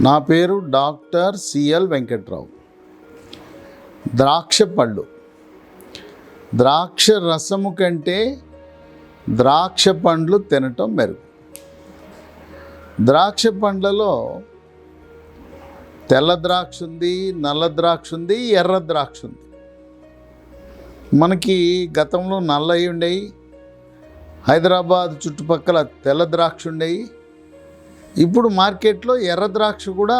నా పేరు doctor CL Venkatrao. ద్రాక్ష పళ్ళు, ద్రాక్ష రసము కంటే ద్రాక్ష పండ్లు తినటం మెరుగు. ద్రాక్ష పండ్లలో తెల్ల ద్రాక్ష ఉంది, నల్ల ద్రాక్ష ఉంది, ఎర్ర ద్రాక్ష ఉంది. మనకి గతంలో నల్లవి ఉండేవి, హైదరాబాద్ చుట్టుపక్కల తెల్ల ద్రాక్ష ఉండేవి. ఇప్పుడు మార్కెట్లో ఎర్ర ద్రాక్ష కూడా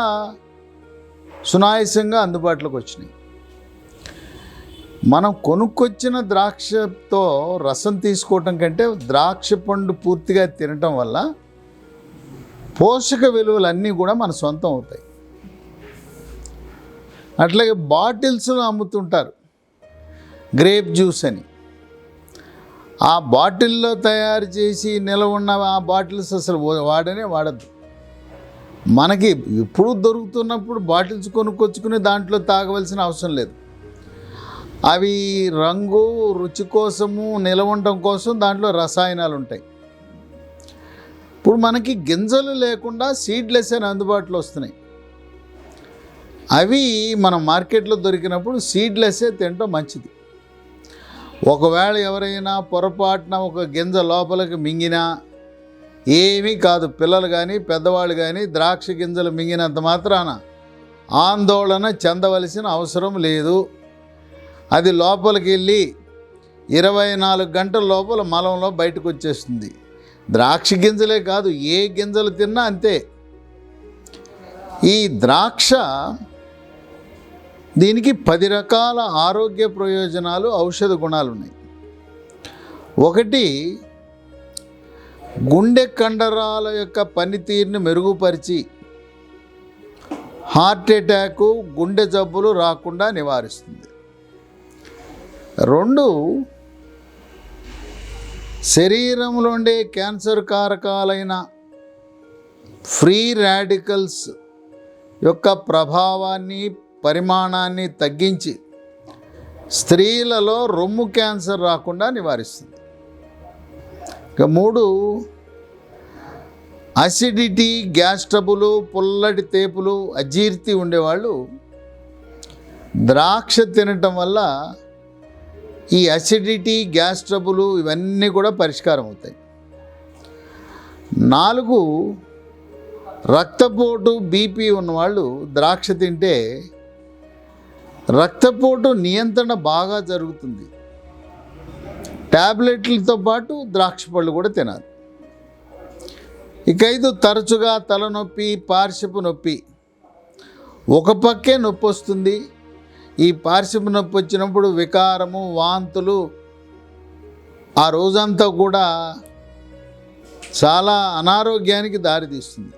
సునాయాసంగా అందుబాటులోకి వచ్చినాయి. మనం కొనుక్కొచ్చిన ద్రాక్షతో రసం తీసుకోవటం కంటే ద్రాక్ష పండు పూర్తిగా తినటం వల్ల పోషక విలువలన్నీ కూడా మన సొంతం అవుతాయి. అట్లాగే బాటిల్స్లో అమ్ముతుంటారు గ్రేప్ జ్యూస్ అని. ఆ బాటిల్లో తయారు చేసి నిలవ ఉన్న ఆ బాటిల్స్ అసలు వాడద్దు. మనకి ఎప్పుడు దొరుకుతున్నప్పుడు బాటిల్స్ కొనుక్కొచ్చుకుని దాంట్లో తాగవలసిన అవసరం లేదు. అవి రంగు రుచి కోసము నిలవ ఉండటం కోసం దాంట్లో రసాయనాలు ఉంటాయి. ఇప్పుడు మనకి గింజలు లేకుండా సీడ్లెస్ అని అందుబాటులో వస్తున్నాయి. అవి మనం మార్కెట్లో దొరికినప్పుడు సీడ్లెస్సే తినటం మంచిది. ఒకవేళ ఎవరైనా పొరపాటున ఒక గింజ లోపలికి మింగినా ఏమీ కాదు. పిల్లలు కానీ పెద్దవాళ్ళు కానీ ద్రాక్ష గింజలు మింగినంత మాత్రాన ఆందోళన చెందవలసిన అవసరం లేదు. అది లోపలికి వెళ్ళి 24 గంటల లోపల మలంలో బయటకు వచ్చేస్తుంది. ద్రాక్ష గింజలే కాదు, ఏ గింజలు తిన్నా అంతే. ఈ ద్రాక్ష దీనికి 10 రకాల ఆరోగ్య ప్రయోజనాలు, ఔషధ గుణాలు ఉన్నాయి. ఒకటి, గుండె కండరాల యొక్క పనితీరుని మెరుగుపరిచి హార్ట్ అటాకు, గుండె జబ్బులు రాకుండా నివారిస్తుంది. 2, శరీరంలో ఉండే క్యాన్సర్ కారకాలైన ఫ్రీ రాడికల్స్ యొక్క ప్రభావాన్ని, పరిమాణాన్ని తగ్గించి స్త్రీలలో రొమ్ము క్యాన్సర్ రాకుండా నివారిస్తుంది. ఇక 3, అసిడిటీ, గ్యాస్ ట్రబులు, పుల్లటి తేపులు, అజీర్తి ఉండేవాళ్ళు ద్రాక్ష తినటం వల్ల ఈ అసిడిటీ, గ్యాస్ ట్రబులు ఇవన్నీ కూడా పరిష్కారం అవుతాయి. 4, రక్తపోటు, బీపీ ఉన్నవాళ్ళు ద్రాక్ష తింటే రక్తపోటు నియంత్రణ బాగా జరుగుతుంది. ట్యాబ్లెట్లతో పాటు ద్రాక్ష పళ్ళు కూడా తినాలి. ఇక 5, తరచుగా తలనొప్పి, పార్శ్వపు నొప్పి. ఒక పక్కే నొప్పి వస్తుంది. ఈ పార్శ్వపు నొప్పి వచ్చినప్పుడు వికారము, వాంతులు, ఆ రోజంతా కూడా చాలా అనారోగ్యానికి దారితీస్తుంది.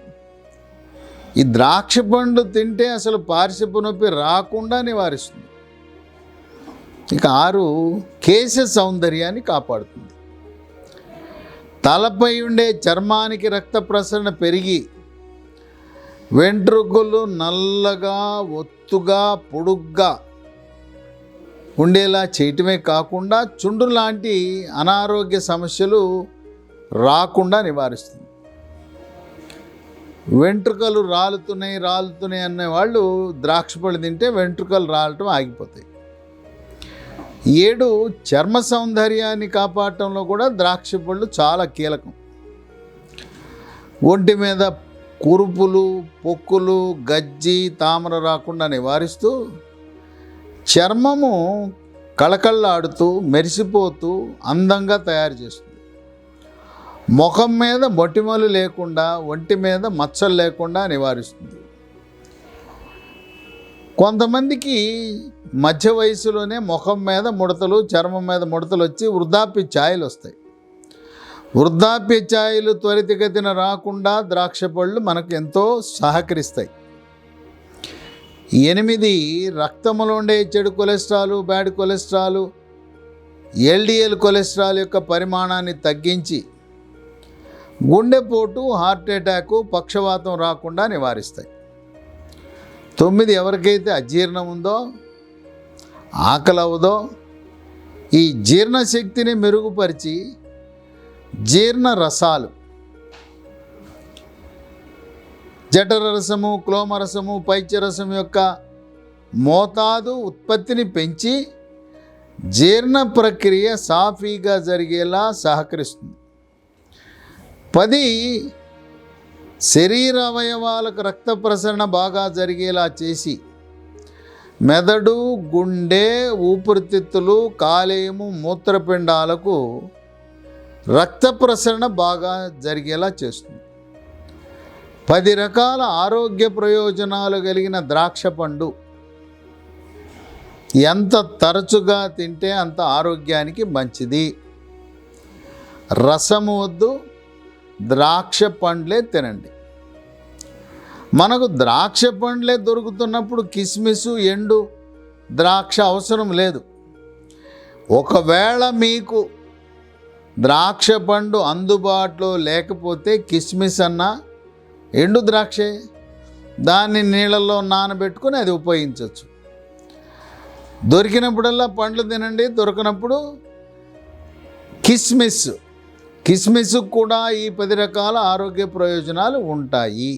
ఈ ద్రాక్ష పండు తింటే అసలు పార్శ్వపు నొప్పి రాకుండా నివారిస్తుంది. ఇక 6, కేశ సౌందర్యాన్ని కాపాడుతుంది. తలపై ఉండే చర్మానికి రక్త ప్రసరణ పెరిగి వెంట్రుకలు నల్లగా, ఒత్తుగా, పొడుగ్గా ఉండేలా చేయటమే కాకుండా చుండు లాంటి అనారోగ్య సమస్యలు రాకుండా నివారిస్తుంది. వెంట్రుకలు రాలుతున్నాయి అనేవాళ్ళు ద్రాక్ష పళ్ళు తింటే వెంట్రుకలు రాలటం ఆగిపోతాయి. 7, చర్మ సౌందర్యాన్ని కాపాడటంలో కూడా ద్రాక్ష పళ్ళు చాలా కీలకం. ఒంటి మీద కురుపులు, పొక్కులు, గజ్జి, తామర రాకుండా నివారిస్తూ చర్మము కళకళలాడుతూ, మెరిసిపోతూ అందంగా తయారు చేస్తుంది. ముఖం మీద మొటిమలు లేకుండా, ఒంటి మీద మచ్చలు లేకుండా నివారిస్తుంది. కొంతమందికి మధ్య వయసులోనే ముఖం మీద ముడతలు, చర్మం మీద ముడతలు వచ్చి వృద్ధాప్య ఛాయలు వస్తాయి. వృద్ధాప్య ఛాయలు త్వరితగతిన రాకుండా ద్రాక్ష పళ్ళు మనకు ఎంతో సహకరిస్తాయి. 8, రక్తంలో ఉండే చెడు cholesterol, bad cholesterol, LDL cholesterol యొక్క పరిమాణాన్ని తగ్గించి గుండెపోటు, హార్ట్ అటాకు, పక్షవాతం రాకుండా నివారిస్తాయి. 9, ఎవరికైతే అజీర్ణం ఉందో, ఆకలి అవదో, ఈ జీర్ణశక్తిని మెరుగుపరిచి జీర్ణ రసాలు జఠరరసము, క్లోమరసము, పైత్యరసం యొక్క మోతాదు ఉత్పత్తిని పెంచి జీర్ణ ప్రక్రియ సాఫీగా జరిగేలా సహకరిస్తుంది. 10 శరీర అవయవాలకు రక్త ప్రసరణ బాగా జరిగేలా చేసి మెదడు, గుండె, ఊపిరితిత్తులు, కాలేయము, మూత్రపిండాలకు రక్త ప్రసరణ బాగా జరిగేలా చేస్తుంది. 10 రకాల ఆరోగ్య ప్రయోజనాలు కలిగిన ద్రాక్ష పండు ఎంత తరచుగా తింటే అంత ఆరోగ్యానికి మంచిది. రసము వద్దు, ద్రాక్ష పండ్లే తినండి. మనకు ద్రాక్ష పండ్లే దొరుకుతున్నప్పుడు కిస్మిస్, ఎండు ద్రాక్ష అవసరం లేదు. ఒకవేళ మీకు ద్రాక్ష పండు అందుబాటులో లేకపోతే కిస్మిస్ అన్నా ఎండు ద్రాక్షే, దాన్ని నీళ్ళల్లో నానబెట్టుకొని అది ఉపయోగించవచ్చు. దొరికినప్పుడల్లా పండ్లు తినండి, దొరకనప్పుడు కిస్మిస్ కూడా ఈ 10 రకాల ఆరోగ్య ప్రయోజనాలు ఉంటాయి.